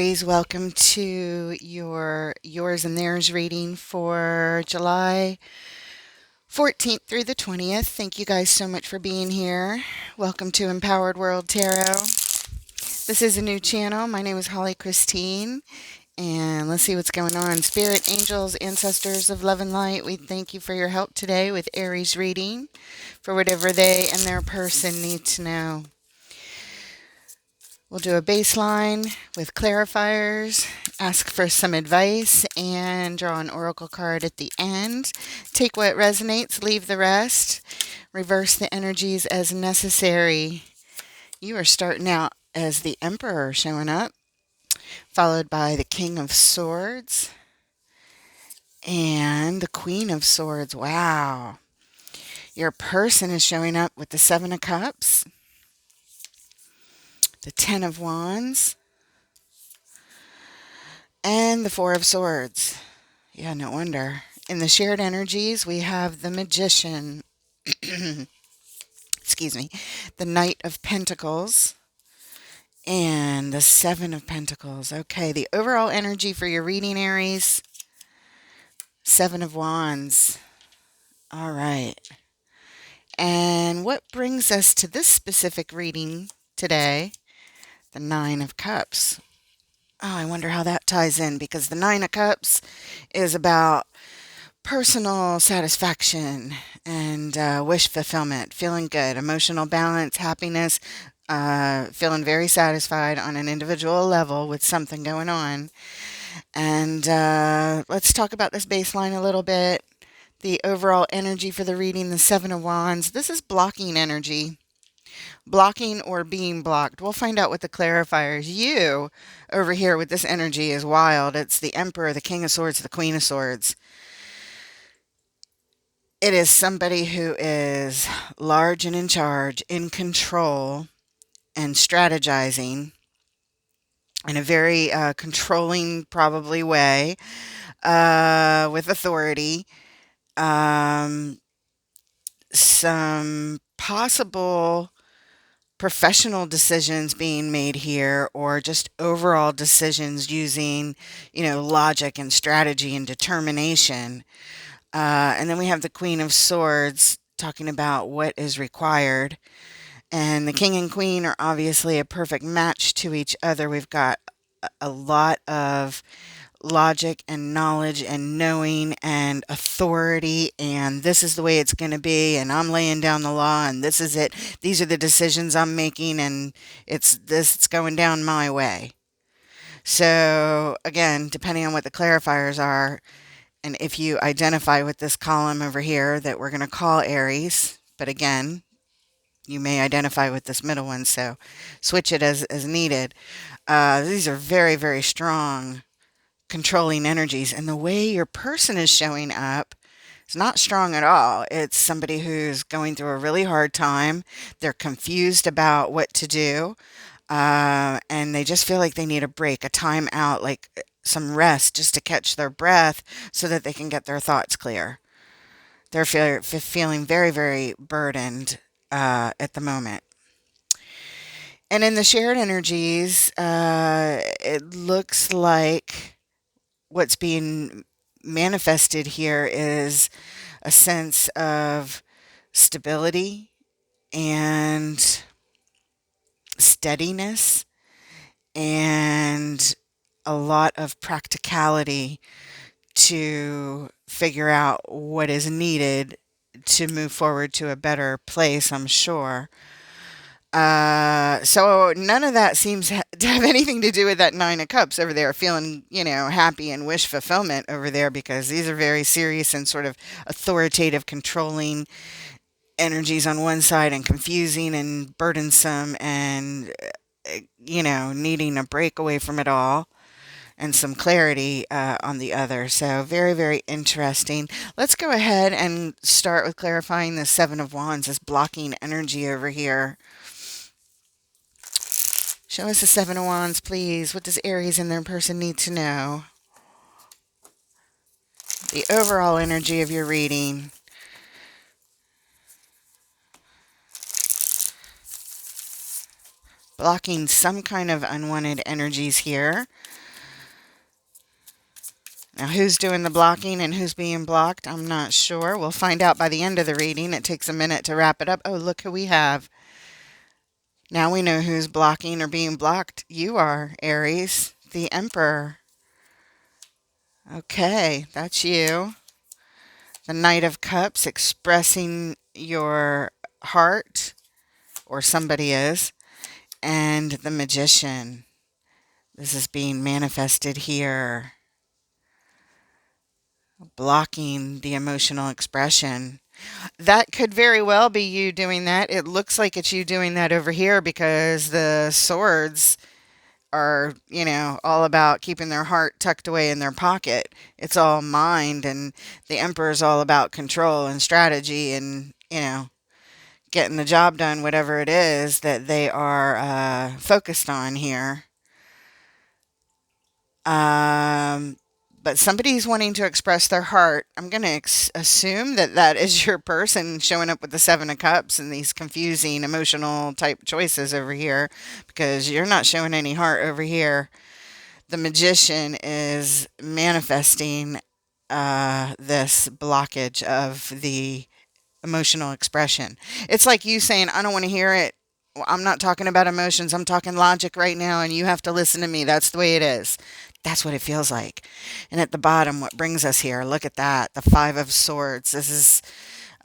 Aries, welcome to your Yours and Theirs reading for July 14th through the 20th. Thank you guys so much for being here. Welcome to Empowered World Tarot. This is a new channel. My name is Holly Christine, and let's see what's going on. Spirit, angels, ancestors of love and light, we thank you for your help today with Aries reading for whatever they and their person need to know. We'll do a baseline with clarifiers, ask for some advice, and draw an oracle card at the end. Take what resonates, leave the rest. Reverse the energies as necessary. You are starting out as the Emperor showing up, followed by the King of Swords and the Queen of Swords. Wow. Your person is showing up with the Seven of Cups, the Ten of Wands, and the Four of Swords. Yeah, no wonder. In the shared energies, we have the Magician, excuse me, the Knight of Pentacles, and the Seven of Pentacles. Okay, the overall energy for your reading, Aries, Seven of Wands. All right. And what brings us to this specific reading today? The Nine of Cups. Oh, I wonder how that ties in, because the Nine of Cups is about personal satisfaction and wish fulfillment, feeling good, emotional balance, happiness, feeling very satisfied on an individual level with something going on. And let's talk about this baseline a little bit. The overall energy for the reading, the Seven of Wands. This is blocking energy. Blocking or being blocked. We'll find out with the clarifiers. You over here with this energy is wild. It's the Emperor, the King of Swords, the Queen of Swords. It is somebody who is large and in charge, in control, and strategizing in a very controlling, probably way, with authority. Some possible professional decisions being made here, or just overall decisions using, logic and strategy and determination. And then we have the Queen of Swords talking about what is required. And the King and Queen are obviously a perfect match to each other. We've got a lot of logic and knowledge and knowing and authority, and this is the way it's going to be, and I'm laying down the law, and this is it. These are the decisions I'm making, and it's going down my way. So again, depending on what the clarifiers are, and if you identify with this column over here that we're going to call Aries, but again, you may identify with this middle one, so switch it as needed. These are very, very strong controlling energies, and the way your person is showing up is not strong at all. It's somebody who's going through a really hard time. They're confused about what to do, and they just feel like they need a break, a time out, like some rest, just to catch their breath so that they can get their thoughts clear. They're feeling very, very burdened at the moment. And in the shared energies, it looks like what's being manifested here is a sense of stability and steadiness and a lot of practicality to figure out what is needed to move forward to a better place, I'm sure. So none of that seems to have anything to do with that Nine of Cups over there, feeling, happy and wish fulfillment over there, because these are very serious and sort of authoritative, controlling energies on one side, and confusing and burdensome, and, needing a break away from it all, and some clarity on the other. So very, very interesting. Let's go ahead and start with clarifying the Seven of Wands, this blocking energy over here. Show us the Seven of Wands, please. What does Aries and their person need to know? The overall energy of your reading. blocking some kind of unwanted energies here. Now, who's doing the blocking and who's being blocked, I'm not sure. We'll find out by the end of the reading. It takes a minute to wrap it up. Oh, look who we have. Now we know who's blocking or being blocked. You are, Aries, the Emperor. Okay, that's you. The Knight of Cups, expressing your heart, or somebody is. And the Magician. This is being manifested here, blocking the emotional expression. That could very well be you doing that. It looks like it's you doing that over here because the swords are, all about keeping their heart tucked away in their pocket. It's all mind, and the Emperor is all about control and strategy and, getting the job done, whatever it is that they are focused on here. Um, but somebody's wanting to express their heart. I'm going to assume that that is your person showing up with the Seven of Cups and these confusing emotional type choices over here, because you're not showing any heart over here. The Magician is manifesting this blockage of the emotional expression. It's like you saying, I don't want to hear it. Well, I'm not talking about emotions. I'm talking logic right now, and you have to listen to me. That's the way it is. That's what it feels like. And at the bottom, what brings us here, look at that, the Five of Swords. This is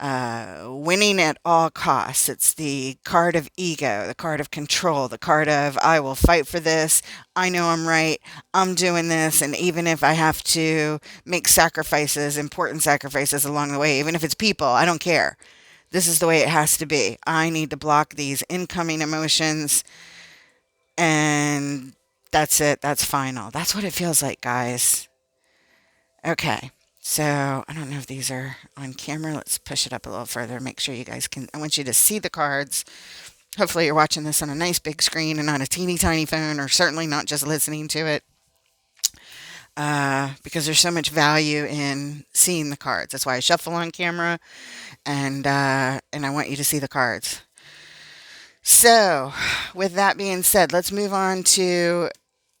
winning at all costs. It's the card of ego, the card of control, the card of I will fight for this. I know I'm right. I'm doing this. And even if I have to make sacrifices, important sacrifices along the way, even if it's people, I don't care. This is the way it has to be. I need to block these incoming emotions. And that's it. That's final. That's what it feels like, guys. Okay. So, I don't know if these are on camera. Let's push it up a little further. Make sure you guys can. I want you to see the cards. Hopefully, you're watching this on a nice big screen and not a teeny tiny phone, or certainly not just listening to it. Because there's so much value in seeing the cards. That's why I shuffle on camera, and I want you to see the cards. So, with that being said, let's move on to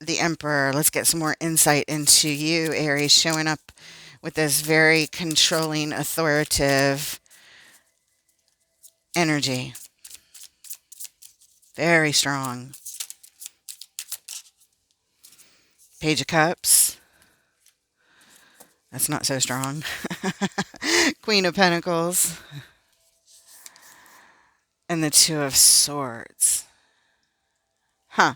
the Emperor. Let's get some more insight into you, Aries, showing up with this very controlling, authoritative energy. Very strong. Page of Cups. That's not so strong. Queen of Pentacles. And the Two of Swords. Huh.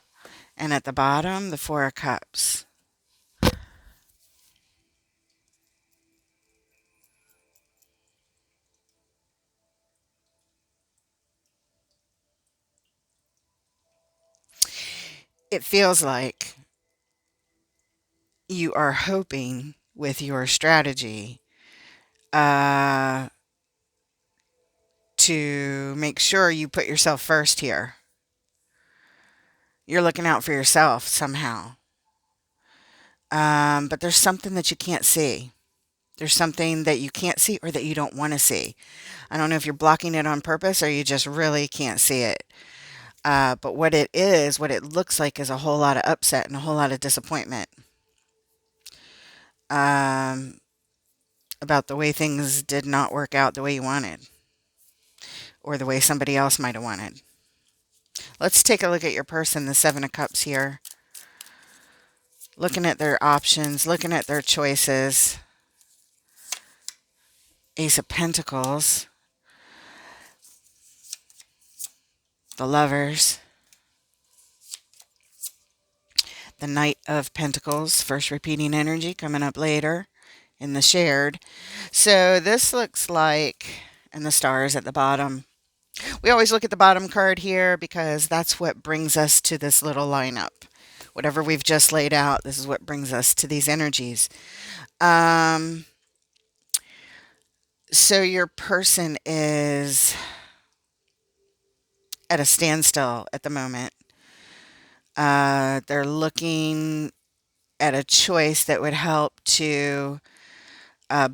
And at the bottom, the Four of Cups. It feels like you are hoping with your strategy to make sure you put yourself first here. You're looking out for yourself somehow. But there's something that you can't see. There's something that you can't see or that you don't want to see. I don't know if you're blocking it on purpose or you just really can't see it. But what it is, what it looks like, is a whole lot of upset and a whole lot of disappointment about the way things did not work out the way you wanted, or the way somebody else might have wanted. Let's take a look at your person, the Seven of Cups here. Looking at their options, looking at their choices. Ace of Pentacles. The Lovers. The Knight of Pentacles, first repeating energy coming up later in the shared. So this looks like, and the stars at the bottom. We always look at the bottom card here because that's what brings us to this little lineup. Whatever we've just laid out, this is what brings us to these energies. So your person is at a standstill at the moment. They're looking at a choice that would help to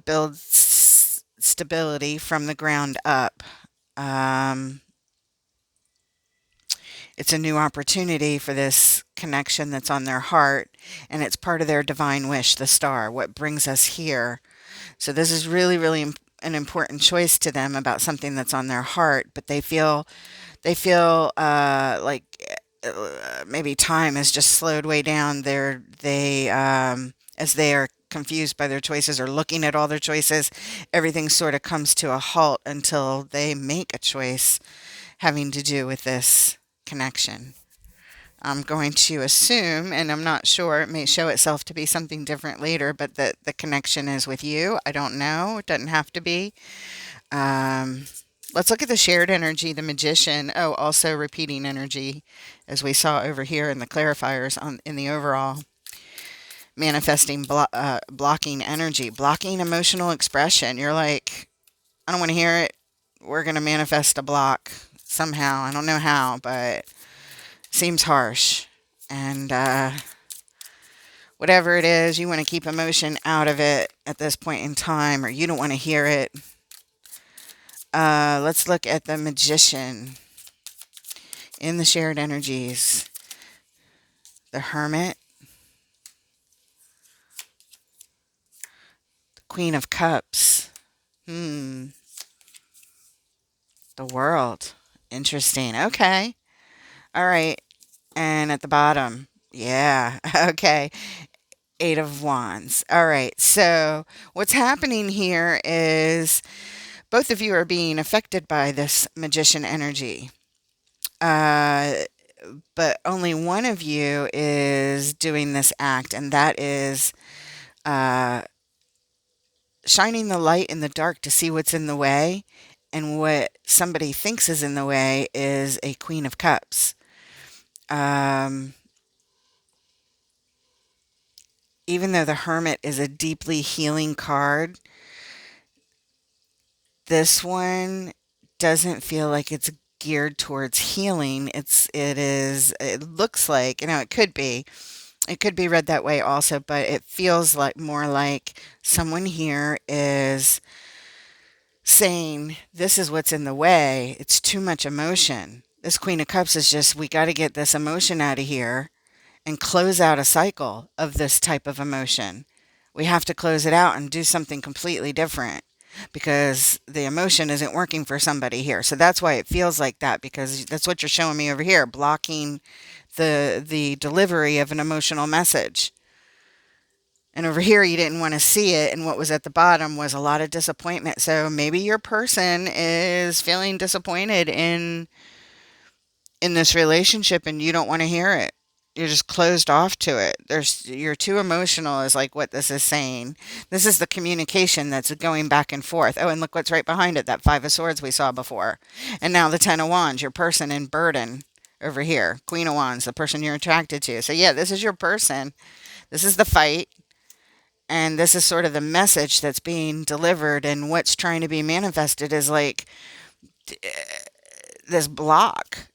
build stability from the ground up. It's a new opportunity for this connection that's on their heart, and it's part of their divine wish, the star, what brings us here. So this is really, really an important choice to them about something that's on their heart, but they feel like maybe time has just slowed way down. As they are confused by their choices or looking at all their choices, everything sort of comes to a halt until they make a choice having to do with this connection. I'm going to assume, and I'm not sure, it may show itself to be something different later, but that the connection is with you. I don't know. It doesn't have to be. Um, let's look at the shared energy, the magician. Oh, also repeating energy, as we saw over here in the clarifiers in the overall manifesting blocking energy, blocking emotional expression. You're like, I don't want to hear it. We're going to manifest a block somehow. I don't know how, but seems harsh. And whatever it is, you want to keep emotion out of it at this point in time, or you don't want to hear it. Let's look at the magician in the shared energies. The hermit, the queen of cups. The world. Interesting. Okay. All right. And at the bottom. Yeah. Okay. Eight of Wands. All right. So what's happening here is both of you are being affected by this magician energy. But only one of you is doing this act, and that is uh, shining the light in the dark to see what's in the way. And what somebody thinks is in the way is a Queen of Cups. Um, Even though the Hermit is a deeply healing card, this one doesn't feel like it's geared towards healing. It looks like, it could be read that way also, but it feels like more like someone here is saying, this is what's in the way. It's too much emotion. This Queen of Cups is just, we got to get this emotion out of here and close out a cycle of this type of emotion. We have to close it out and do something completely different because the emotion isn't working for somebody here. So that's why it feels like that, because that's what you're showing me over here, blocking the delivery of an emotional message. And over here, you didn't want to see it. And what was at the bottom was a lot of disappointment. So maybe your person is feeling disappointed in this relationship and you don't want to hear it. You're just closed off to it. You're too emotional is like what this is saying. This is the communication that's going back and forth. Oh, and look what's right behind it, that Five of Swords we saw before. And now the Ten of Wands, your person in burden over here. Queen of Wands, the person you're attracted to. So yeah, this is your person. This is the fight. And this is sort of the message that's being delivered, and what's trying to be manifested is like this block.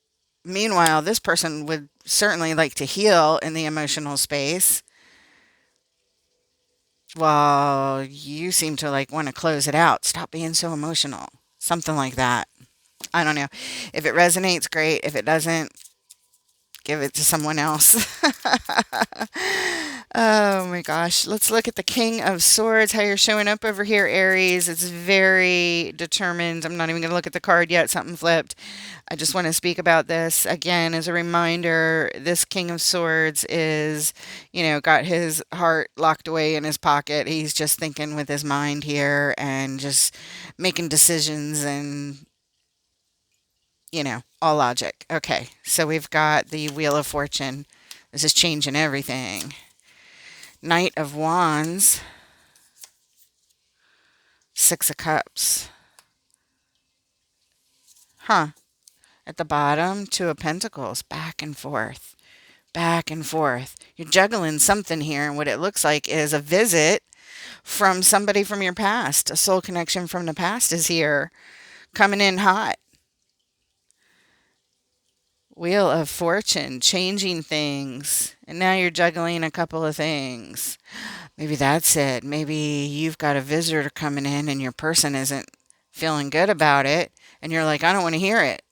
Meanwhile, this person would certainly like to heal in the emotional space, while you seem to like want to close it out. Stop being so emotional. Something like that. I don't know. If it resonates, great. If it doesn't, give it to someone else. Oh my gosh. Let's look at the King of Swords, how you're showing up over here, Aries. It's very determined. I'm not even going to look at the card yet. Something flipped. I just want to speak about this again as a reminder. This King of Swords is, got his heart locked away in his pocket. He's just thinking with his mind here and just making decisions and all logic. Okay, so we've got the Wheel of Fortune. This is changing everything. Knight of Wands. Six of Cups. Huh. At the bottom, Two of Pentacles. Back and forth. Back and forth. You're juggling something here, and what it looks like is a visit from somebody from your past. A soul connection from the past is here, coming in hot. Wheel of Fortune, changing things. And now you're juggling a couple of things. Maybe that's it. Maybe you've got a visitor coming in and your person isn't feeling good about it. And you're like, I don't want to hear it.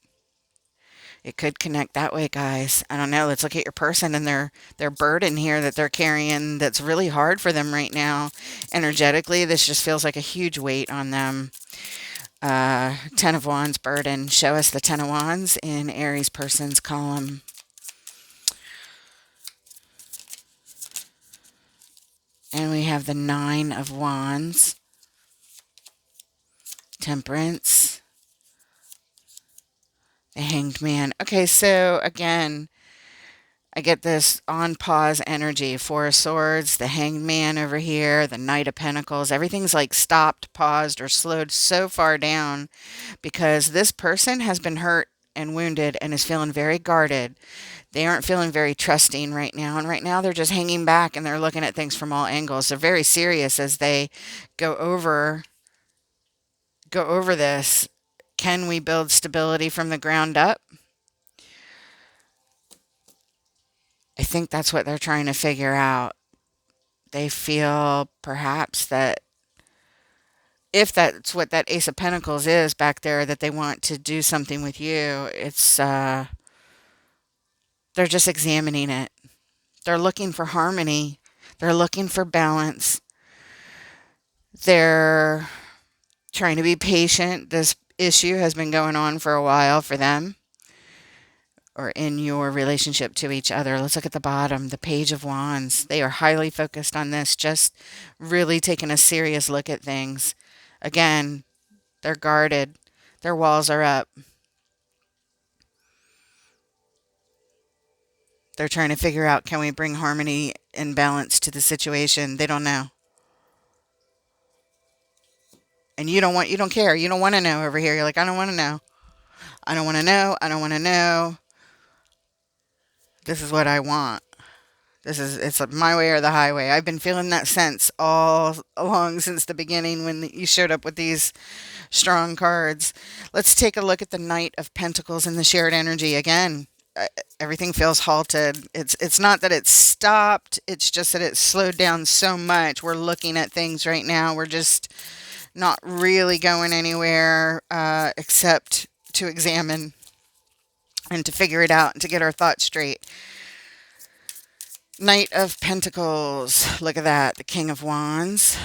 It could connect that way, guys. I don't know. Let's look at your person and their burden here that they're carrying that's really hard for them right now. Energetically, this just feels like a huge weight on them. Ten of Wands burden. Show us the Ten of Wands in Aries person's column. And we have the Nine of Wands. Temperance. The Hanged Man. Okay, so again, I get this on pause energy. Four of Swords, the Hanged Man over here, the Knight of Pentacles. Everything's like stopped, paused, or slowed so far down because this person has been hurt and wounded and is feeling very guarded. They aren't feeling very trusting right now. And right now they're just hanging back and they're looking at things from all angles. They're very serious as they go over this. Can we build stability from the ground up? I think that's what they're trying to figure out. They feel perhaps that if that's what that Ace of Pentacles is back there, that they want to do something with you, it's they're just examining it. They're looking for harmony. They're looking for balance. They're trying to be patient. This issue has been going on for a while for them or in your relationship to each other. Let's look at the bottom, the Page of Wands. They are highly focused on this, just really taking a serious look at things. Again, they're guarded. Their walls are up. They're trying to figure out, can we bring harmony and balance to the situation? They don't know. And you don't care. You don't want to know over here. You're like, I don't want to know. I don't want to know. I don't want to know. This is what I want. It's my way or the highway. I've been feeling that sense all along since the beginning when you showed up with these strong cards. Let's take a look at the Knight of Pentacles and the shared energy again. Everything feels halted. It's not that it's stopped. It's just that it's slowed down so much. We're looking at things right now. We're just not really going anywhere except to examine and to figure it out and to get our thoughts straight. Knight of Pentacles. Look at that. The King of Wands.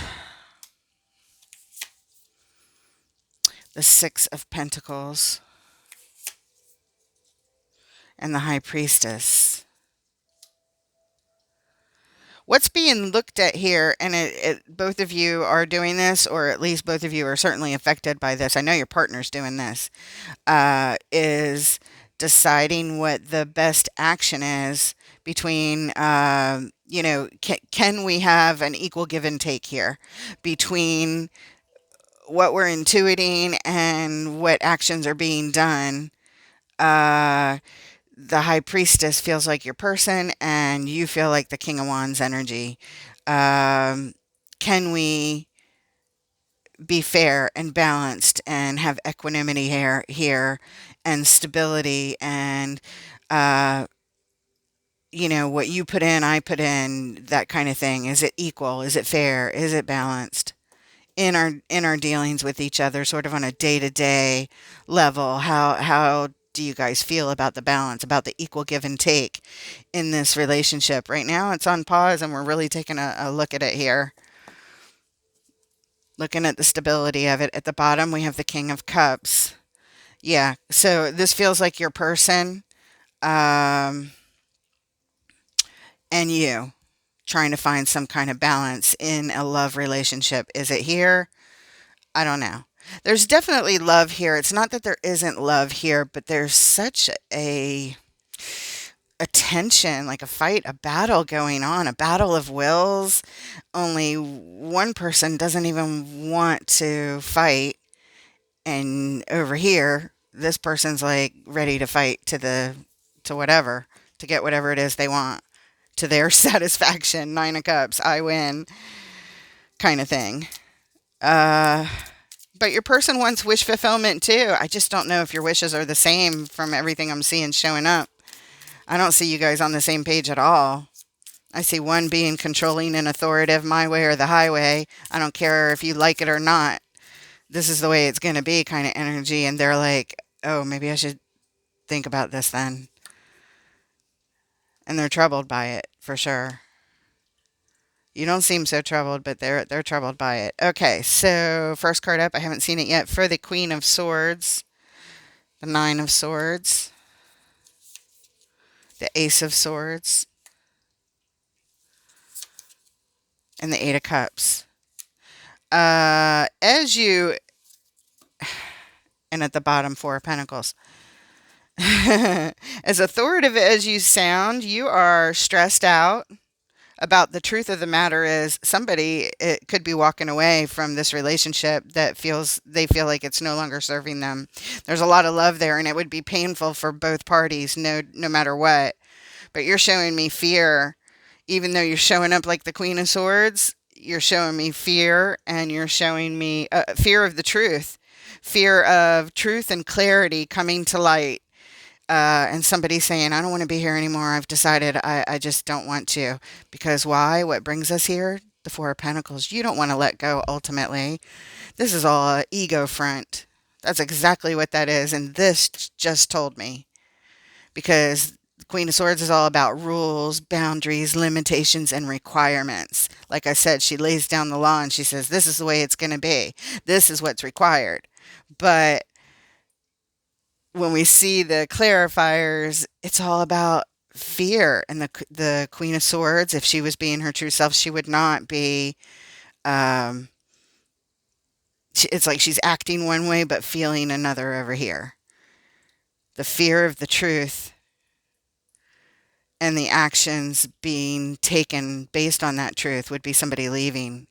The Six of Pentacles. And the High Priestess. What's being looked at here, and both of you are doing this, or at least both of you are certainly affected by this. I know your partner's doing this, is deciding what the best action is between, can we have an equal give and take here between what we're intuiting and what actions are being done. The High Priestess feels like your person, and you feel like the King of Wands energy. Can we be fair and balanced and have equanimity here and stability and, what you put in, I put in, that kind of thing. Is it equal? Is it fair? Is it balanced? In our dealings with each other, sort of on a day-to-day level, how do you guys feel about the balance, about the equal give and take in this relationship? Right now, it's on pause, and we're really taking a look at it here. Looking at the stability of it. At the bottom, we have the King of Cups. Yeah, so this feels like your person, and you trying to find some kind of balance in a love relationship. Is it here? I don't know. There's definitely love here. It's not that there isn't love here, but there's such a tension, like a fight, a battle going on, a battle of wills. Only one person doesn't even want to fight. And over here, this person's like ready to fight to whatever, to get whatever it is they want, to their satisfaction. Nine of Cups, I win, kind of thing. But your person wants wish fulfillment too. I just don't know if your wishes are the same from everything I'm seeing showing up. I don't see you guys on the same page at all. I see one being controlling and authoritative, my way or the highway. I don't care if you like it or not. This is the way it's going to be kind of energy. And they're like, oh, maybe I should think about this then. And they're troubled by it, for sure. You don't seem so troubled, but they're troubled by it. Okay, so first card up, I haven't seen it yet, for the Queen of Swords, the Nine of Swords, the Ace of Swords, and the Eight of Cups. As you, and at the bottom, Four of Pentacles. As authoritative as you sound, you are stressed out about the truth of the matter is somebody it could be walking away from this relationship that they feel like it's no longer serving them. There's a lot of love there and it would be painful for both parties no matter what. But you're showing me fear. Even though you're showing up like the Queen of Swords, you're showing me fear, and you're showing me fear of the truth. Fear of truth and clarity coming to light. And somebody saying, I don't want to be here anymore. I've decided I just don't want to. Because why? What brings us here? The Four of Pentacles. You don't want to let go ultimately. This is all an ego front. That's exactly what that is. And this just told me. Because the Queen of Swords is all about rules, boundaries, limitations, and requirements. Like I said, she lays down the law and she says, this is the way it's going to be. This is what's required. But when we see the clarifiers, it's all about fear. And the Queen of Swords, if she was being her true self, she would not be. Um, it's like she's acting one way but feeling another over here. The fear of the truth and the actions being taken based on that truth would be somebody leaving.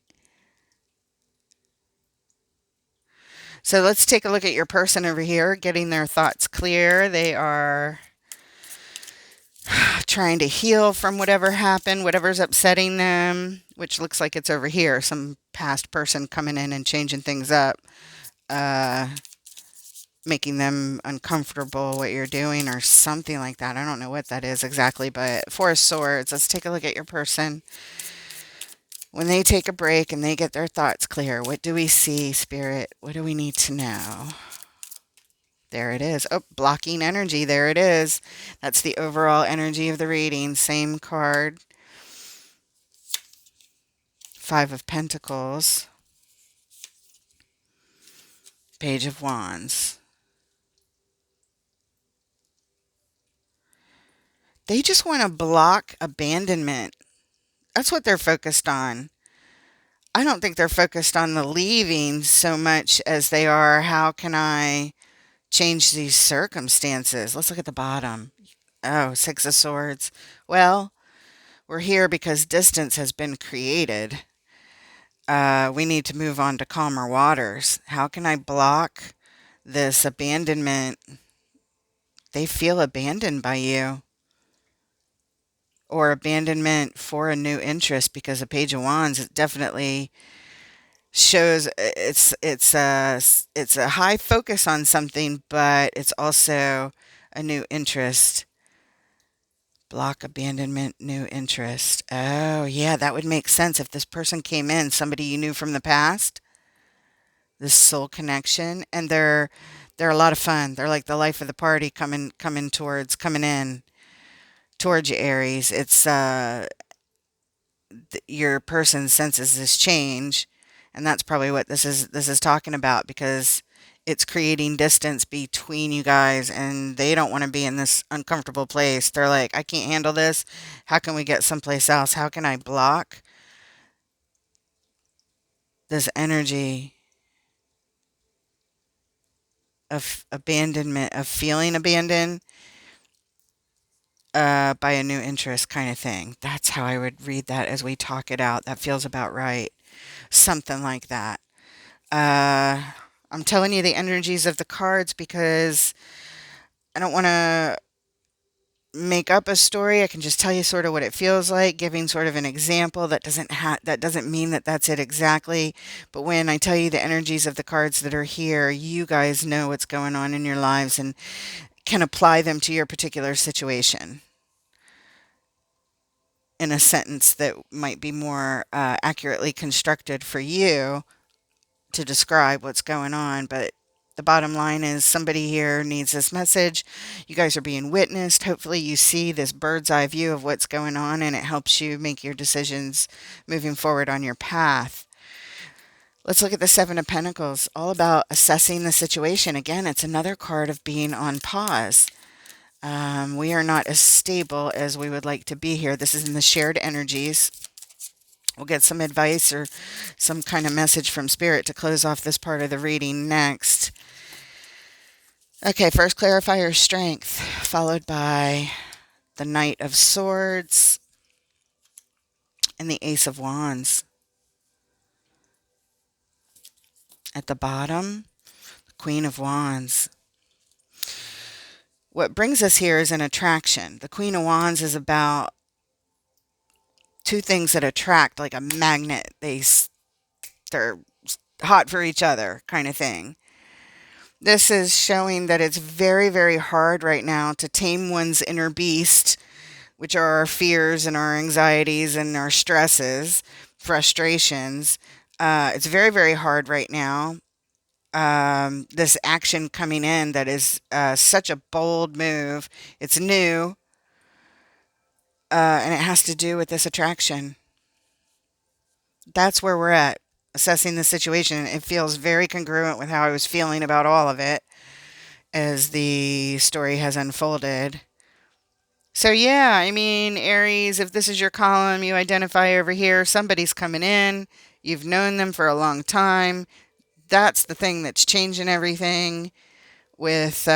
So let's take a look at your person over here, getting their thoughts clear. They are trying to heal from whatever happened, whatever's upsetting them, which looks like it's over here. Some past person coming in and changing things up, making them uncomfortable what you're doing or something like that. I don't know what that is exactly, but Four of Swords. Let's take a look at your person. When they take a break and they get their thoughts clear, what do we see, Spirit? What do we need to know? There it is. Oh, blocking energy. There it is. That's the overall energy of the reading. Same card. Five of Pentacles. Page of Wands. They just want to block abandonment. That's what they're focused on. I don't think they're focused on the leaving so much as they are, how can I change these circumstances? Let's look at the bottom. Oh, Six of Swords. Well, we're here because distance has been created. We need to move on to calmer waters. How can I block this abandonment? They feel abandoned by you. Or abandonment for a new interest, because a Page of Wands, it definitely shows it's a high focus on something, but it's also a new interest. Block abandonment, new interest. Oh, yeah, that would make sense if this person came in, somebody you knew from the past, this soul connection, and they're a lot of fun. They're like the life of the party coming in towards you, Aries. It's your person senses this change, and that's probably what this is talking about, because it's creating distance between you guys, and they don't want to be in this uncomfortable place. They're like, I can't handle this. How can we get someplace else? How can I block this energy of abandonment, of feeling abandoned by a new interest kind of thing? That's how I would read that as we talk it out. That feels about right. Something like that. I'm telling you the energies of the cards because I don't want to make up a story. I can just tell you sort of what it feels like, giving sort of an example. That doesn't mean that that's it exactly. But when I tell you the energies of the cards that are here, you guys know what's going on in your lives and can apply them to your particular situation in a sentence that might be more accurately constructed for you to describe what's going on. But The bottom line is somebody here needs this message. You guys are being witnessed. Hopefully you see this bird's eye view of what's going on and it helps you make your decisions moving forward on your path. Let's look at the Seven of Pentacles, all about assessing the situation. Again, it's another card of being on pause. We are not as stable as we would like to be here. This is in the shared energies. We'll get some advice or some kind of message from Spirit to close off this part of the reading next. Okay, first clarify your strength, followed by the Knight of Swords and the Ace of Wands. At the bottom, the Queen of Wands. What brings us here is an attraction. The Queen of Wands is about two things that attract like a magnet. They're hot for each other kind of thing. This is showing that it's very, very hard right now to tame one's inner beast, which are our fears and our anxieties and our stresses, frustrations. It's very, very hard right now. This action coming in that is such a bold move. It's new, and it has to do with this attraction. That's where we're at, assessing the situation. It feels very congruent with how I was feeling about all of it as the story has unfolded. So yeah, I mean, Aries, if this is your column, you identify over here, somebody's coming in, you've known them for a long time. That's the thing that's changing everything with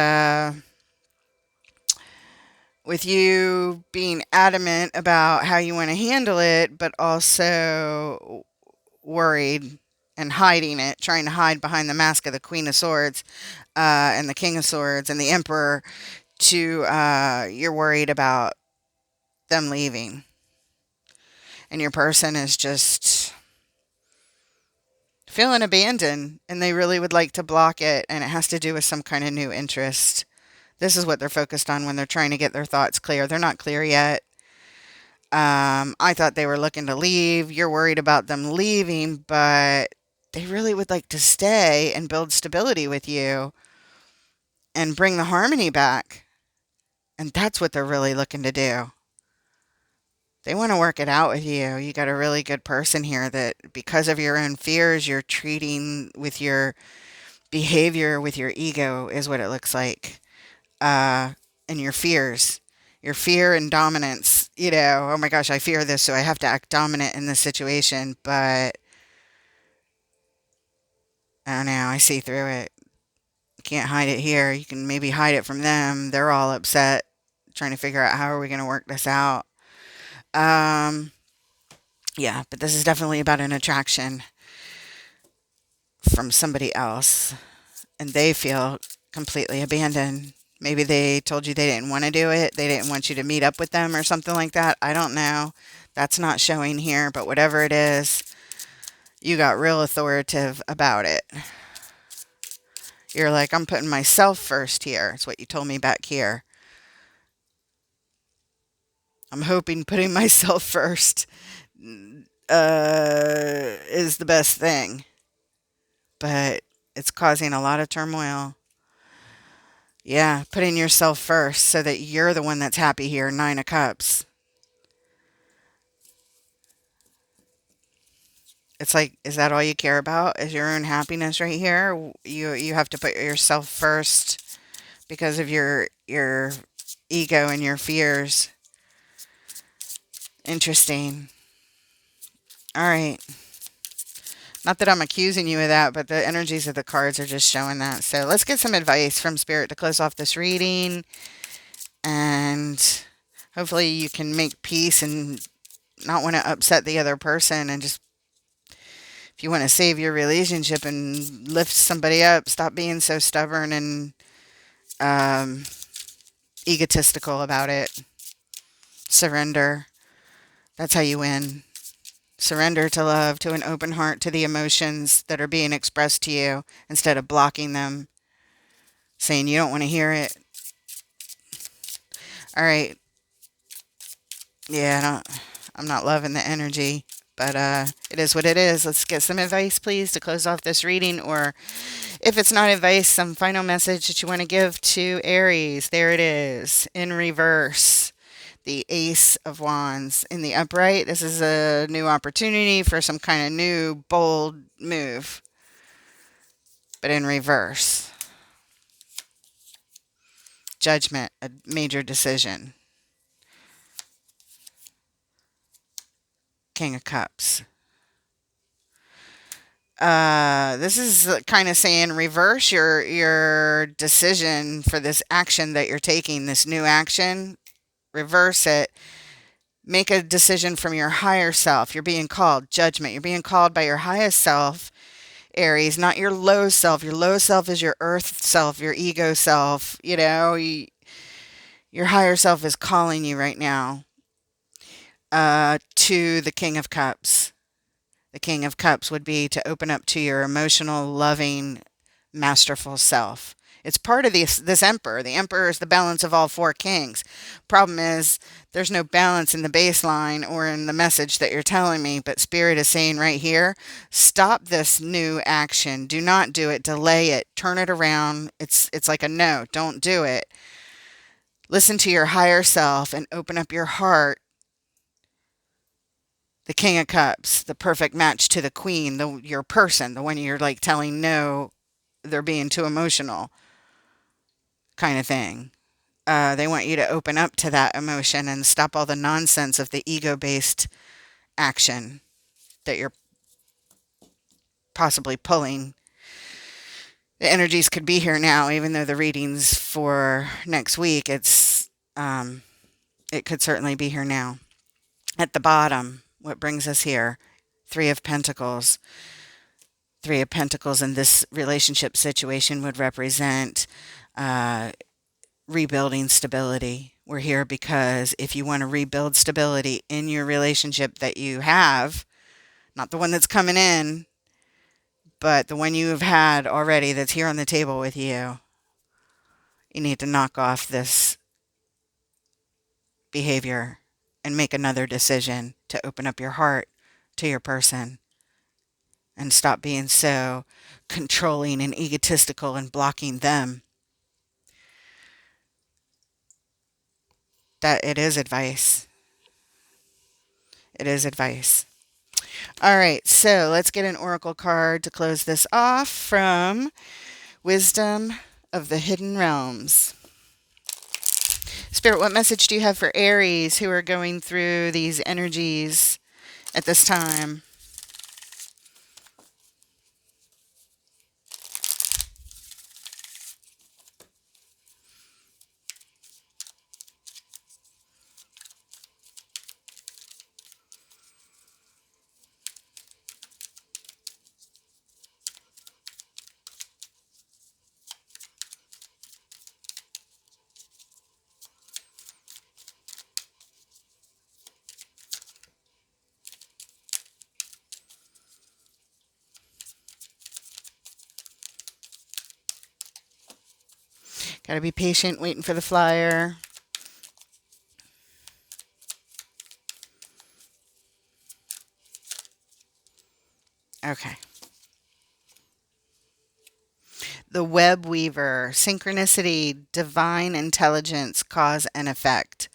you being adamant about how you want to handle it, but also worried and hiding it, trying to hide behind the mask of the Queen of Swords and the King of Swords and the Emperor. You're worried about them leaving, and your person is just feeling abandoned, and they really would like to block it, and it has to do with some kind of new interest. This is what they're focused on when they're trying to get their thoughts clear. They're not clear yet. I thought they were looking to leave. You're worried about them leaving, but they really would like to stay and build stability with you and bring the harmony back. And that's what they're really looking to do. They want to work it out with you. You got a really good person here that because of your own fears, you're treating with your behavior, with your ego is what it looks like. And your fears, your fear and dominance, oh my gosh, I fear this, so I have to act dominant in this situation. But I don't know, I see through it. You can't hide it here. You can maybe hide it from them. They're all upset, trying to figure out how are we going to work this out. Yeah, but this is definitely about an attraction from somebody else, and they feel completely abandoned. Maybe they told you they didn't want to do it. They didn't want you to meet up with them or something like that. I don't know. That's not showing here, but whatever it is, you got real authoritative about it. You're like, I'm putting myself first here. It's what you told me back here. I'm hoping putting myself first is the best thing. But it's causing a lot of turmoil. Yeah, putting yourself first so that you're the one that's happy here. Nine of Cups. It's like, is that all you care about? Is your own happiness right here? You have to put yourself first because of your ego and your fears. Interesting. All right. Not that I'm accusing you of that, but the energies of the cards are just showing that. So let's get some advice from Spirit to close off this reading. And hopefully you can make peace and not want to upset the other person. And just, if you want to save your relationship and lift somebody up, stop being so stubborn and egotistical about it. Surrender. That's how you win. Surrender to love, to an open heart, to the emotions that are being expressed to you instead of blocking them, saying you don't want to hear it. All right. Yeah, I'm not loving the energy, but it is what it is. Let's get some advice, please, to close off this reading. Or If it's not advice, some final message that you want to give to Aries. There it is in reverse. The Ace of Wands in the upright. This is a new opportunity for some kind of new, bold move. But in reverse, judgment, a major decision. King of Cups. This is kind of saying reverse your decision for this action that you're taking, this new action. Reverse it. Make a decision from your higher self. You're being called judgment. You're being called by your highest self, Aries, not your low self. Your low self is your earth self, your ego self. Your higher self is calling you right now to the King of Cups. The King of Cups would be to open up to your emotional, loving, masterful self. It's part of this emperor. The emperor is the balance of all four kings. Problem is, there's no balance in the baseline or in the message that you're telling me, but Spirit is saying right here, stop this new action. Do not do it. Delay it. Turn it around. It's like a no. Don't do it. Listen to your higher self and open up your heart. The King of Cups, the perfect match to the Queen, your person, the one you're like telling no, they're being too emotional kind of thing. They want you to open up to that emotion and stop all the nonsense of the ego-based action that you're possibly pulling. The energies could be here now, even though the readings for next week, it could certainly be here now. At the bottom, what brings us here? Three of Pentacles. Three of Pentacles in this relationship situation would represent rebuilding stability. We're here because if you want to rebuild stability in your relationship that you have, not the one that's coming in, but the one you have had already that's here on the table with you, you need to knock off this behavior and make another decision to open up your heart to your person and stop being so controlling and egotistical and blocking them. That it is advice. It is advice. All right, so let's get an oracle card to close this off from Wisdom of the Hidden Realms. Spirit, what message do you have for Aries who are going through these energies at this time? Got to be patient, waiting for the flyer. Okay. The Web Weaver, synchronicity, divine intelligence, cause and effect.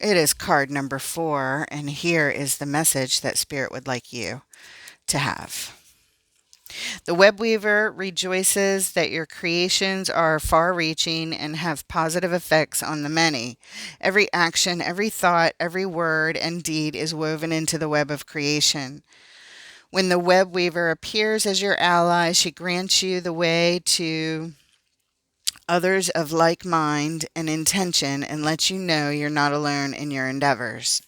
It is card number 4, and here is the message that Spirit would like you to have. The Web Weaver rejoices that your creations are far reaching and have positive effects on the many. Every action, every thought, every word and deed is woven into the web of creation. When the Web Weaver appears as your ally, she grants you the way to others of like mind and intention and lets you know you're not alone in your endeavors.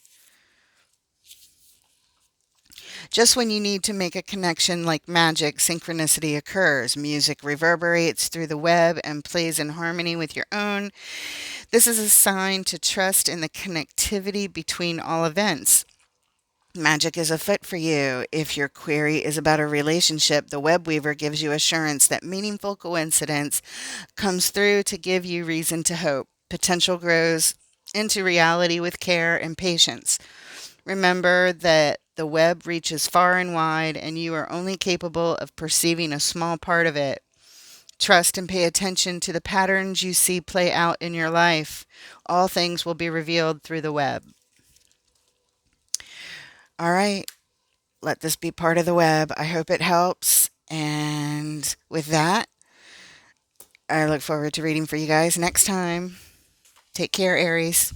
Just when you need to make a connection like magic, synchronicity occurs. Music reverberates through the web and plays in harmony with your own. This is a sign to trust in the connectivity between all events. Magic is afoot for you. If your query is about a relationship, the Web Weaver gives you assurance that meaningful coincidence comes through to give you reason to hope. Potential grows into reality with care and patience. Remember that the web reaches far and wide, and you are only capable of perceiving a small part of it. Trust and pay attention to the patterns you see play out in your life. All things will be revealed through the web. All right, let this be part of the web. I hope it helps. And with that, I look forward to reading for you guys next time. Take care, Aries.